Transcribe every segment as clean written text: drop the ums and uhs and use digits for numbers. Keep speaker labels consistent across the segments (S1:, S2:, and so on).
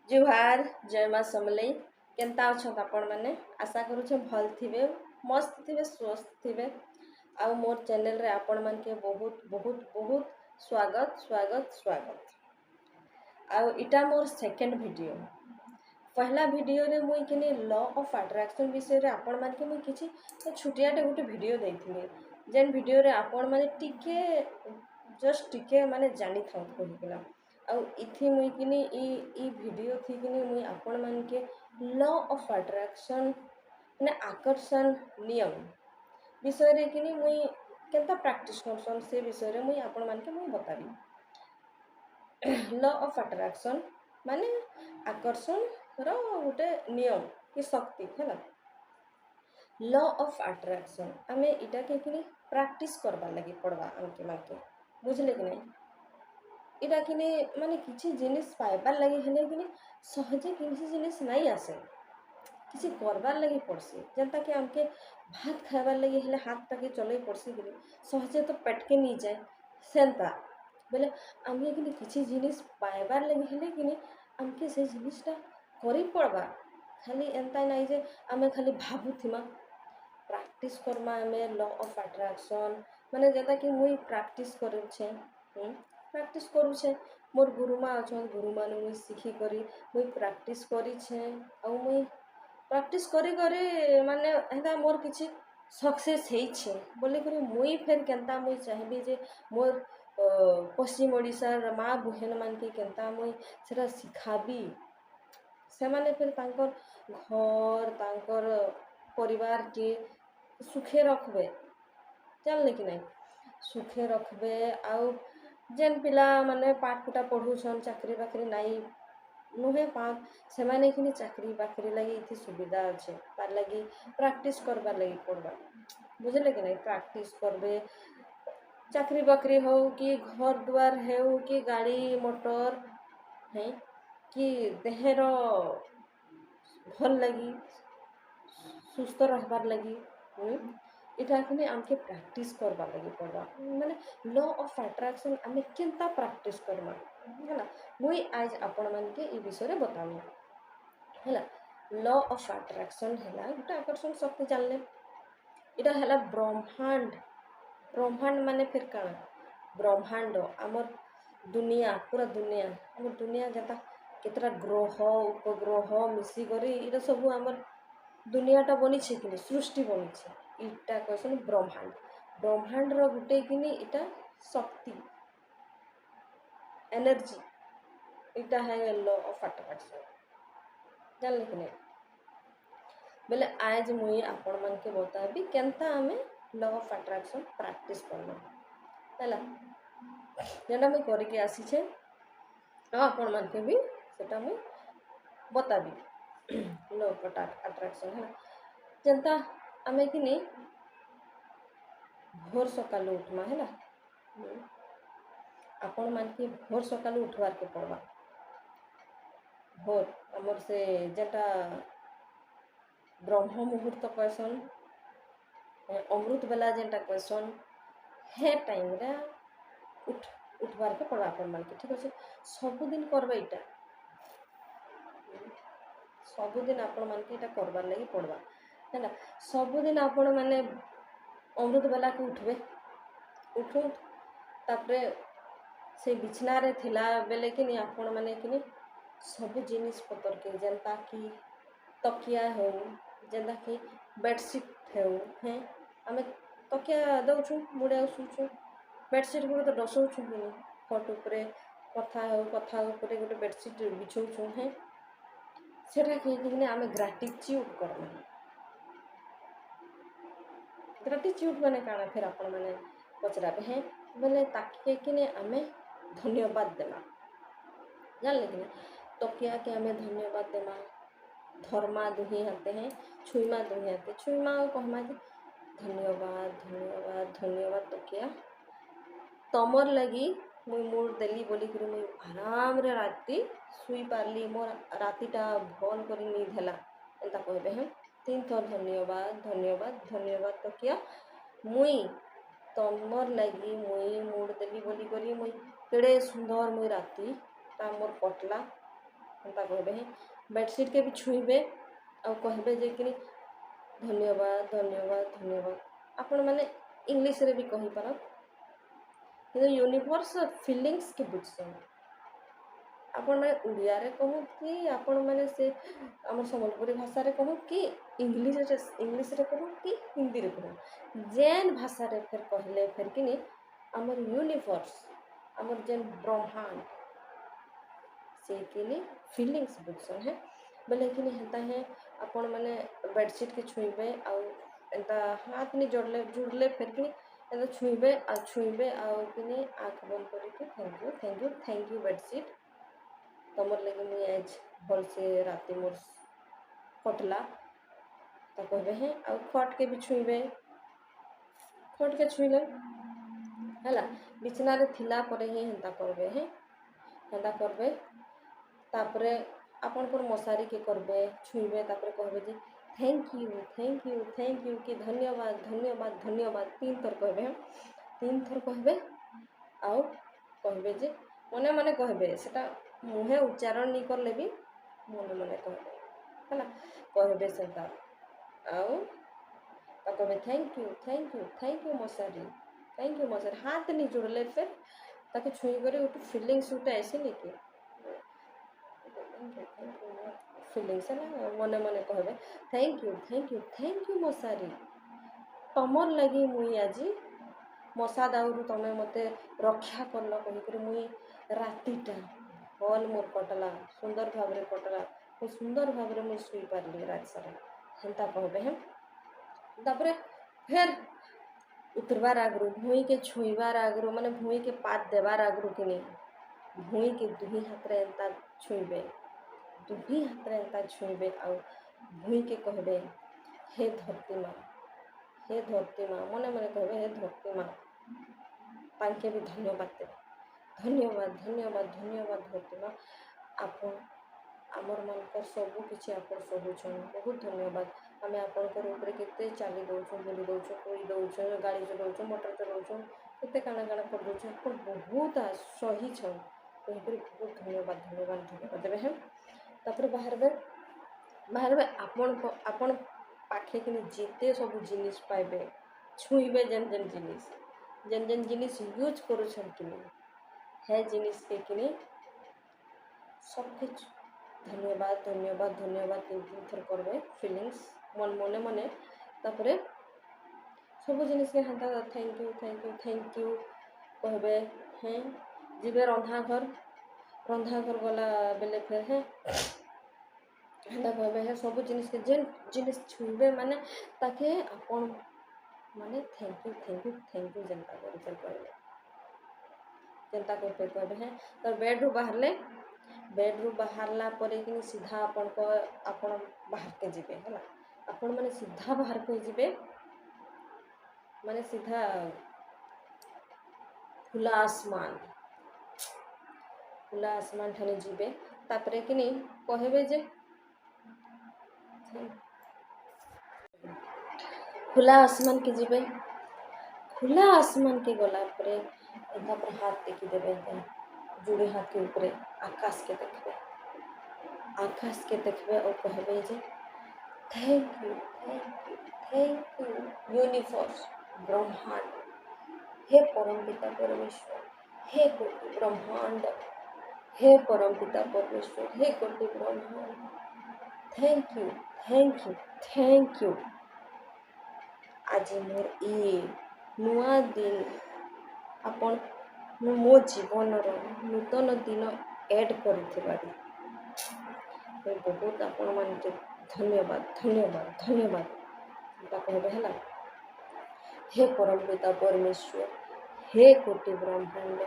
S1: जुहार जय माँ समलई केन्ता अछत आपण मैंने आशा करुचे भल थिबे मस्त थिबे स्वस्थ थिबे आउ मोर चैनल रे आपण मान के बहुत बहुत बहुत स्वागत स्वागत स्वागत आउ इटा मोर सेकंड वीडियो पहला वीडियो रे मुई किनी लॉ ऑफ अट्रैक्शन विषय रे आपण मान के मुई किछि छुटियाटे गोटे वीडियो देथिले जेन वीडियो रे आपण माने टिके जस्ट टिके माने जानि थाउ कहिकला आउ इथि मुई किनी ई वीडियो थी किनी मुई आपण मान के लॉ ऑफ अट्रैक्शन माने आकर्षण नियम विषय रे किनी मुई केनता प्रैक्टिस करसन से विषय रे मुई आपण मान के मुई बताबी। लॉ ऑफ अट्रैक्शन माने आकर्षण रो गोटे नियम कि शक्ति है। लॉ ऑफ अट्रैक्शन आमे इटा के किनी प्रैक्टिस करबा लगी पड़वा आमके मानके बुझले कि नहीं। इटा किनी माने किछि जिनिस पाइबार लगी हेले किनी सहजे किछि जिनिस नहीं आसे किसी करबार लगी पड़सी जनता कि आमके भात खाइबार लगी हेले हाथ के चलई पड़सी कि सहजे तो पेट के नहीं जाए सेंता बोले आमे किनी किछि जिनिस पाइबार लगी हेले किनी आमके से जिनिसटा करी पड़बा खाली एंता नहीं जे आमे खाली भाबुथिमा प्रैक्टिस करमा आमे लॉ ऑफ अट्रैक्शन माने जेता कि मुई प्रैक्टिस करूछे प्रैक्टिस करूछे मोर गुरुमा अछन गुरुमा ने मुई सीखी करी मुई प्रैक्टिस करी छे आउ मुई प्रैक्टिस करी करी माने एंता मोर किछि सक्सेस हेई छे बोले करे मुई फेर केनता मुई चाहबी जे मोर पश्चिम ओडिशार माँ बहन मान के केनता मुई सेटा सिखाबी से माने फिर तांकर घर तांकर परिवार के सुखे रखबे जानले कि नहीं सुखे रखबे आउ जेन पिला माने पाठ पुटा पढ़ुछन चाकरी बाकरी नहीं नुहे पाक से माने कि चाकरी बाकरी लगी इथि सुविधा अच्छे तार लगी प्रैक्टिस करबार लगी पड़बा बुझले कि नहीं प्रैक्टिस करबे चाकरी बाकरी हो कि घर द्वार हो कि गाड़ी मोटर है कि देहर भल लगी सुस्थ रहबार लगी इटा कि आमके प्रैक्टिस करबार लगी पड़बा माने लॉ ऑफ अट्रैक्शन आमे केनता प्रैक्टिस करमा है मुई आज आपण मान के ई विषय रे बताऊँ है। लॉ ऑफ अट्रैक्शन है गोटे आकर्षण शक्ति जानले इटा है ब्रह्मांड ब्रह्मांड माने फिर काना ब्रह्मांड आमर दुनिया पूरा दुनिया आम दुनिया जता केतरा ग्रह उपग्रह मिसी करी इटा सब आमर दुनियाटा बनी छे कि सृष्टि बनी छे इटा कहसन ब्रह्मांड ब्रह्मांड रो गुटे किनी इटा शक्ति एनर्जी इटा है लॉ ऑफ अट्रैक्शन जानले कि नहीं बोले आज मुई आपण मान के बताबी केनता आमे लॉ ऑफ अट्रैक्शन प्रैक्टिस करना हैला जेना मैं करके आसी छे आपण मान के भी सेटा मैं बताबी लॉ ऑफ अट्रैक्शन है जनता आमे कि नहीं भोर सकाल उठमा है आपण मान के भोर सकाल उठवार के पड़वा भोर हमर से जेटा ब्रह्म मुहूर्त कहसन अमृत बेला जेनटा कहसन हे टाइम रे उठवार के पड़ा आपण मान के ठीक अच्छे सबुदिन करबा इटा सबुदिन आपण मान के इटा करबार लगी पड़वा है सबुदिन आपण माने अमृत बेला के उठबे उठू तापरे से बिछना रे थिला बेले कि नहीं आपण माने कि सब जिनिस पतर के जनता कि तकिया हो जेंता कि बेडसीट हो हैं आमे तकिया दउछु मुड़े सुछु बेडसीट गुलो तो डसउछु कि नहीं खट उपरे कथा उपरे गोटे बेडसीट बिछौछु हैं सेटा कि आमे ग्रेटिट्यूड करना ग्रेटिट्यूड माने काना फिर आपण माने पचराबे हैं बोले ताके कि आमे धन्यवाद देमा जानले कि तकिया के आमे धन्यवाद देमा धर्मा दुही हाते हैं छुईमा दुही हाते छुईमा कहमा जे धन्यवाद धन्यवाद धन्यवाद तकिया तमर लगी मुई मूड देली बोली कि मुई आराम रे राती सुई पारली मोर रातीटा भल करी नी धेला एंता कहबे हैं 3 थर धन्यवाद धन्यवाद धन्यवाद तकिया मुई तमर लगी मुई मूड देली बोली करी मुई केड़े सुंदर मुई राती ता मोर कटला ହେନ୍ତା କହିବେ ହିଁ बेडशीट के भी छुईबे और कहबे जे कि धन्यवाद धन्यवाद धन्यवाद आपण मैंने इंग्लिश रे भी कही पार कि यूनिवर्स फीलिंग्स के बुझसन आपण मैंने उड़िया रे कहूँ कि आपण मैंने से आम सम्बलपुरी भाषा रे कहूँ कि इंग्लिश रे कहूँ कि हिंदी रे कहूँ जेन भाषा रे फिर कहले फिर कि आमर यूनिवर्स आमर जेन ब्रह्मांड से कि फीलिंग्स बुझसन है बोले कि हेता है आपण मैंने बेडशीट के छुईबे आउ एंता हाथ नहीं जुड़ले फिर कि एंता छुईबे आउ कि आँख बंद करके थैंक यू बेडशीट तमर लगे मुझे आज भल से राति मोर कटला तो कहबे हैं आउ खट के भी छुईबे खट के छुईले है बिछना रे थिला परे ही हेंता करबे हैं हेंता करबे तापरे आपण पर मशारी के करबे छुईबे तापरे कहबे जे थैंक यू कि धन्यवाद धन्यवाद धन्यवाद 3 थर कहबे हम 3 थर कहबे आउ कहबे जे मने मने कहबे सेटा मुहे उच्चारण नहीं करले भी मने मने कहबे है कहबे सेटा आउ कहबे थैंक यू मशारी हाथ नहीं जोड़ले फिर ताकि छुई करे गोटे फीलिंग्स उठे ऐसे नहीं कि फीलिंग्स है ना मने मने कहबे थैंक यू मशारी तमर लगी मुई आज मशा दाउरू तमें मते रक्षा करल कहीकर मुई रातिटा भल मोर कटला सुंदर भाव रे कटला तो सुंदर भाव रे मुई सुई पारली रात सारा हेंता कहबे हम तापरे फिर उतरबार आगरू भूई के छुईबार आगरू माने भूई के पात देबार आगरू कि नहीं भूई के दुही हाथ रे एंता छुईबे दुही हाथ रे एंता छुईबे आउ भूई के कहबे हे धरती माँ मने मने कहबे हे धरती माँ तांके भी धन्यवाद देबे धन्यवाद धरती माँ आपण आमर मानकर सबू किछि आपण सहुछन बहुत धन्यवाद आमे आपणकर ऊपर केते चाली दउछो बोली दउछो कोई दउछो गाड़ी चलाउछो मोटर चलाउछो केते काना काना कर दउछो आपण बहुत सही छन कहीकर बहुत धन्यवाद देबे हम तापर बाहर आपण पाखे कि जिते सब जिनिस पाइबे छुईबे जेन जिनिस यूज करूछन कि है जिनिस के कि सब कुछ धन्यवाद 3 थर करबे फीलिंग्स मने मने तापरे सब जिनिस के हाथ थैंक यू कहबे हैं जीवे रंधा घर गला बेले फिर है हेंता कहबे है सब जिनिस के जेन जिनिस छुईबे माने ताके आपण माने थैंक यू जनता करी चल कहबे जनता कहबे है तो बेडरू बाहरला परे कि सीधा आपण बाहर के जीवे है आपण माने सीधा बाहर के जीवे माने सीधा खुला आसमान ठाने जीवे तापरे कि नहीं कहबे जे खुला आसमान के जीवे खुला आसमान के गला परे एंता पर हाथ टेकी देबे जुड़े हाथ के ऊपर आकाश के देखबे और कहबे जे थैंक यू यूनिवर्स ब्रह्मांड हे परमपिता परमेश्वर हे कोटि ब्रह्मांड हे परमपिता परमेश्वर हे कोटि ब्रह्मांड थैंक यू आज मोर ये नुआ दिन आपण मो जीवन नूतन दिन ऐड कर बहुत आपण मान धन्यवाद कहबे है हे परमपिता परमेश्वर हे कोटि ब्रह्मांड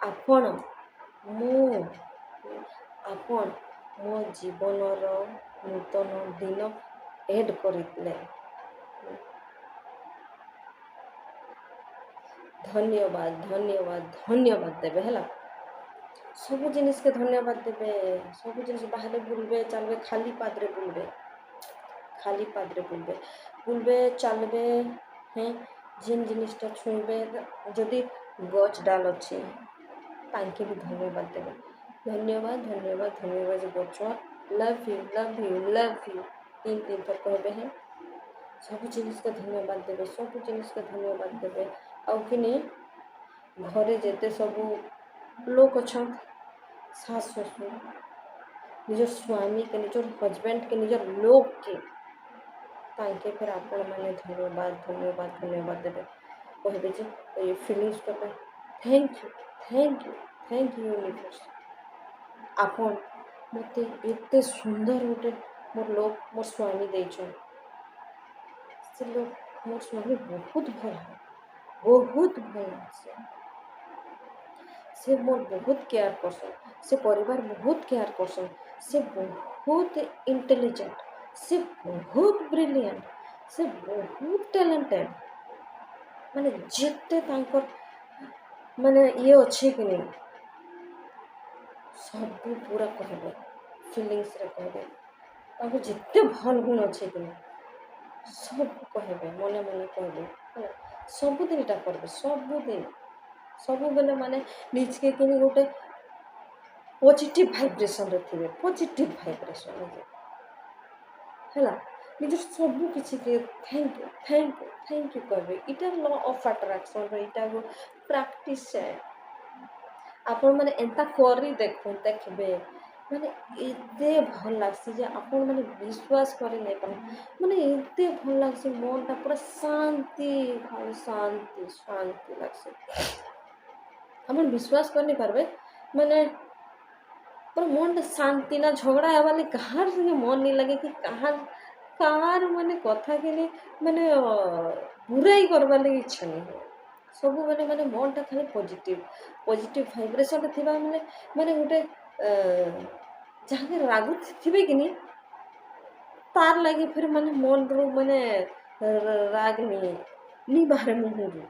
S1: आपण मो जीवन नूतन दिन ऐड करथिले धन्यवाद देबे है सब जिनिस के धन्यवाद देबे सब जिनिस बाहर बुलबे चलबे खाली पादरे बुलबे चलबे हैं जिन जिनिसटा छुईबे जदि गच डाल अच्छे तांके भी धन्यवाद देबे धन्यवाद धन्यवाद धन्यवाद बच्चा love you love you love you तीन तीन थर कहबे हैं सब जिनिस के धन्यवाद देवे सब जिनिस के धन्यवाद देवे आउ कि नहीं घरे जेते सब लोक अच्छा सास ससुर निज स्वामी के निजर हजबैंड के निजर लोक के तांके फिर आपण मैंने धन्यवाद धन्यवाद धन्यवाद देवे कहबे जे ये फिलिंग्स करते thank you thank you thank you universe आपण मते एते सुंदर गोटे मोर लोक मोर स्वामी देछन से लोक मोर स्वामी बहुत भल से मोर बहुत केयर करसन से परिवार बहुत केयर करसन से बहुत इंटेलिजेंट से बहुत ब्रिलियंट से बहुत टैलेंटेड माने जिते तांकर माने ये अच्छे कि नहीं सब पूरा कहबे फिलिंग्स रे कहबे तांको जिते भल गुण अच्छे कि नहीं सब कहबे मने मने कहबे है सबुदिन इटा करबे सबुदिन सब बेले माने निज के किनी गोटे पॉजिटिव वाइब्रेशन रे थिबे पॉजिटिव वाइब्रेशन है निज सब किसी के थैंक यू कहबे इटा लॉ ऑफ अट्रैक्शन रे इटा गो प्रैक्टिस है आपण माने एंता करी देखबे माने एते भल लागसी जे आपण माने विश्वास करे नहीं पाए माने एते भल लागसी मनटा पूरा शांति खाली शांति शांति लागसी अपन विश्वास कर नहीं पारबे माने पर मन शांति ना झगड़ा है वाले कहाँ से मन नहीं लगे कि कहाँ माने कथा के लिए माने बुराई करवा लगे इच्छा नहीं हो सब बेले माने मनटा खाली पॉजिटिव वाइब्रेशन थिबा माने माने गोटे जहाँ रागु थिबे कि नहीं तार लगे फिर माने मन रो माने राग नहीं बाहर मुहर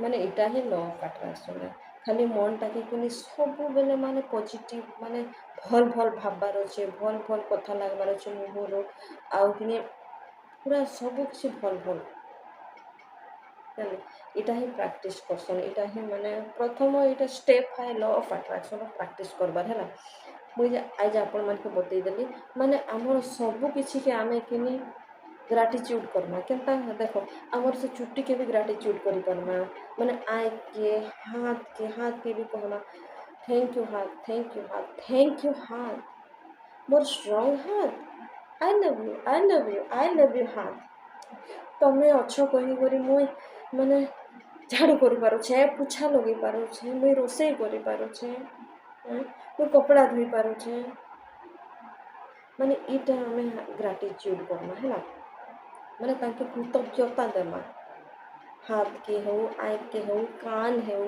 S1: माने इटा ही लॉ ऑफ अट्रैक्शन है खाली मन टाके कि सब बेले माने पॉजिटिव माने भल भाबार अच्छे भल कथा लगवार अच्छे मुहर आउ कि पूरा सब किसी भल इटा ही प्रैक्टिस करसन इटा ही माने प्रथम इटा स्टेप है लॉ ऑफ अट्रैक्शन प्रैक्टिस करबार है मुझे आज आपण मान के बतई देली माने आमर सब किसी के आमे किनी ग्राटिट्यूड करना केनता देखो आमर से चुट्टी के भी ग्राटिट्यूड करी पारमा माने आय के हाथ के भी कहना थैंक यू हाथ मोर स्ट्रांग हाथ आई लव यू हाथ तमे अच्छो कही करी मुई माने झाड़ू करि पारुछे पुछा लगे पारुछे मुई रोषेई करि पारुछे मुई कपड़ा धोई पारुछे माने इटा हमें ग्राटिट्यूड करना है ना माने ताके कृतज्ञता देमा हाथ के हो आई के हो कान हो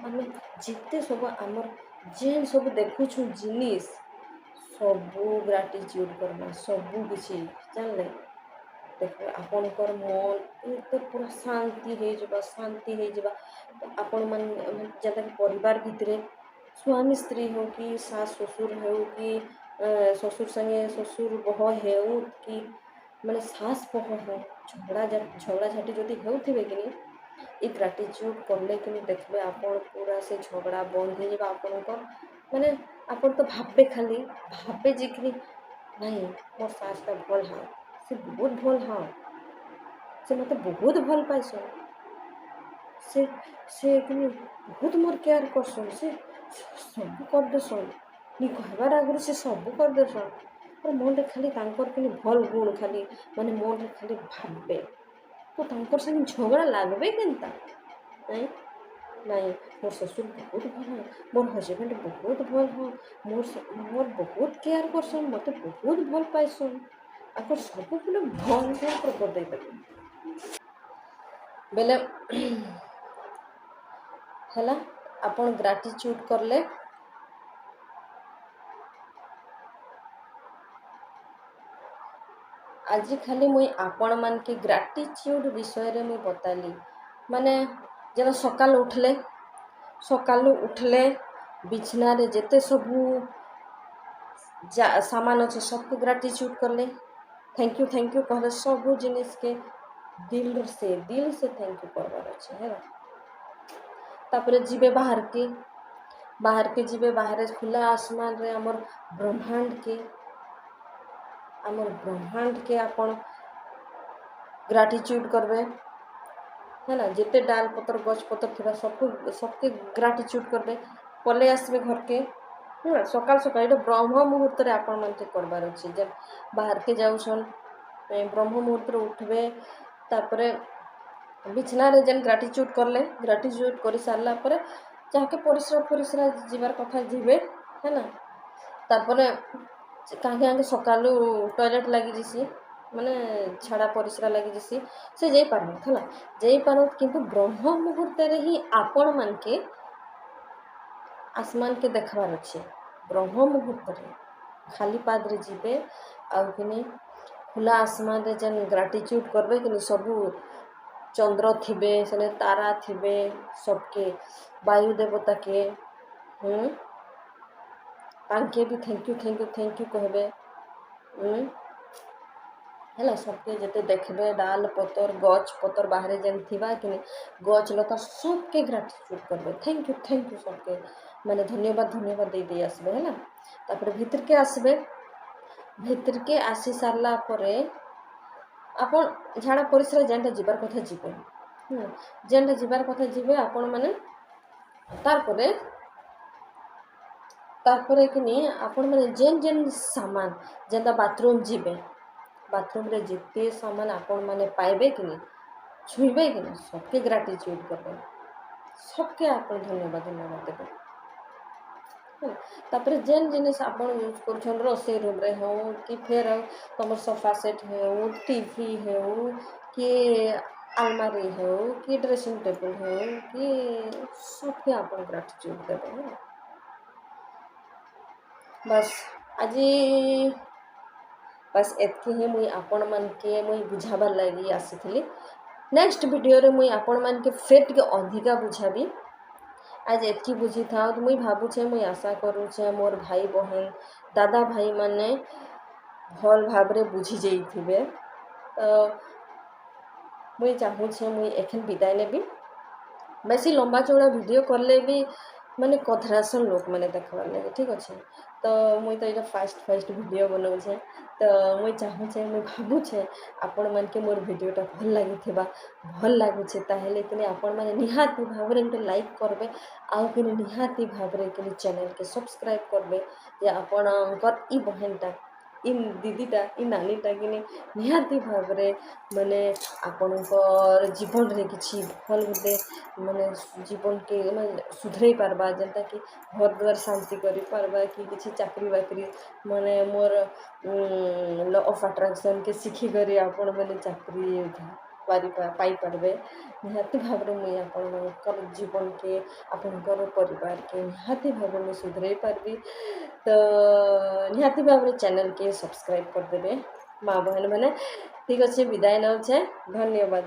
S1: आम जिते सब आमर जेन सब देखुछु जिनिस सबू ग्राटिट्यूड करना सबू किसी जानले देख आपणकर मन ये पूरा शांति हो जावा आपण मन जैसा कि परिवार भितर स्वामी स्त्री हो कि सास ससुर हो कि ससुर संगे ससुर बह हो कि माने सास बह हो झगड़ा झाटी जदि होथिबे कि ये ग्राटिट्यूड करले कि देखबे आपण पूरा से झगड़ा बंद हो जावा आपणकर माने आपण तो भाबे खाली भाबे जे कि नहीं मोर सास का भल हाँ से बहुत भल हाँ से मत बहुत भल पाइस से कि बहुत मोर केयर करसन से सब कर देसन नी कहबार आगु से सब कर देसन और मन खाली तांकर कि भल गुण खाली माने मन खाली भाबे तो तांकर संग झगड़ा लागबे केनता नहीं नहीं मोर ससुर बहुत भल हाँ मोर हजबैंड बहुत भल हाँ मोर बहुत केयर करसन मत बहुत भल पाइसन आकर सब बोले भल कर दे बेले हैला आपण ग्राटिट्यूड करले आज खाली मुई आपण मान के ग्राटिट्यूड विषय रे मुई बताली माने जब सकाल उठले बिछना रे जेते सबू सामान अच्छे सबको ग्राटिट्यूड करले थैंक यू कहले सब जिनिस के दिल से थैंक यू करवार अच्छे है तापर जीवे बाहर के बाहर के जीवे बाहर खुला आसमान रे ब्रह्मांड के आपण ग्राटिट्यूड करबे है ना। जिते डाल पतर गछ पतर थी सबके ग्राटिट्यूड करबे पले आसबे घर के है सकाल सकाल ये ब्रह्म मुहूर्त रे आपण मन के करबार अच्छे जब बाहर के जाऊन ब्रह्म मुहूर्त उठबे तापरे बिछना रे जेन ग्राटिट्यूड करले ग्राटिट्यूड कर सारा पर जहाँके परिश्रा जीवार कथा जीवे है ना। तापरे कहीं सकालू टॉयलेट लगी जैसी माने छाड़ा परिश्रा लगी जैसी से जाई पारन है जाई पार किंतु ब्रह्म मुहूर्त रे ही आपण मान के आसमान के देखबार अच्छे ब्रह्म मुहूर्त रे खाली पाद रे जीवे आउ कि खुला आसमान रे जेन ग्राटिट्यूड करबे कि सबू चंद्र थिबे से तारा थिबे सबके वायु देवता के तांके भी थैंक यू कहबे है सबके जिते देखबे डाल पतर गच पतर बाहर जेन थिबा कि गच लता सबके ग्राटिट्यूड करबे थैंक यू सबके माने धन्यवाद दे आसबे है ना। तापर भीतर के आसबे भीतर के आसी सारला परे आपण झाड़ा परिश्रा जेनटा जीवार कथा जीवे जेनटा जीवार कथा जीवे आपण माने तारपरे कि आपण माने जेन सामान जेनटा बाथरूम जीवे बाथरूम रे जिते सामान आपण माने पाइबे कि छुईबे कि सबके ग्राटिट्यूड करबे सबके आपण धन्यवाद देबे तापर जेन जिनिस आपण यूज कर रोसे रूम रे हो कि फिर तुम सोफा सेट हो टीवी हो कि अलमारी हो कि ड्रेसिंग टेबल हो कि सबके आपण ग्राटिट्यूड देबे बस आज बस एतकी ही मुई आपण मन के मुई बुझाबार लगी आसी नेक्स्ट वीडियो रे मुई आपण मन के फेर टिके अधिका बुझाबी आज एतकी बुझी था तो मुई भावुछे मुई आशा करूछे मोर भाई बहन दादा भाई माने भल भावरे बुझी जाइथिबे तो मुई चाहूछे मुई एखन विदाय नेबी बेसी लंबा चौड़ा वीडियो करले भी माने कथरासन लोक मैंने देखबार लगे ठीक अच्छे तो मुई तो ये फास्ट वीडियो बनाऊे तो मुई चाहूछे मुई भावुछे आपण मन के मोर वीडियोटा भल लगी भल लगुचे ताहेले कि आपण मैंने निहाती भाव में लाइक करबे आउ कि निहाती भाव में चैनल के सब्सक्राइब करबे या आपणकर ई बहनटा इन दीदीटा इ नानीटा कि निहाती भाव माने आपणकर जीवन रे किछि भल गोटे माने जीवन के माने सुधरई पारबा जेनता कि घर द्वार शांति करि पारबा कि किछि चाकरी बाकरी माने मोर लॉ ऑफ अट्रैक्शन के शिखी करी आपण माने चाकरी पाई पारबे निहाती भाव में मुई आपणकर जीवन के आपणकर परिवार के निहाती भाव में सुधरई पारबी तो निहाती भाव में चैनल के सब्सक्राइब कर देबे माँ बहन मैंने ठीक अच्छे विदाय नौचे धन्यवाद।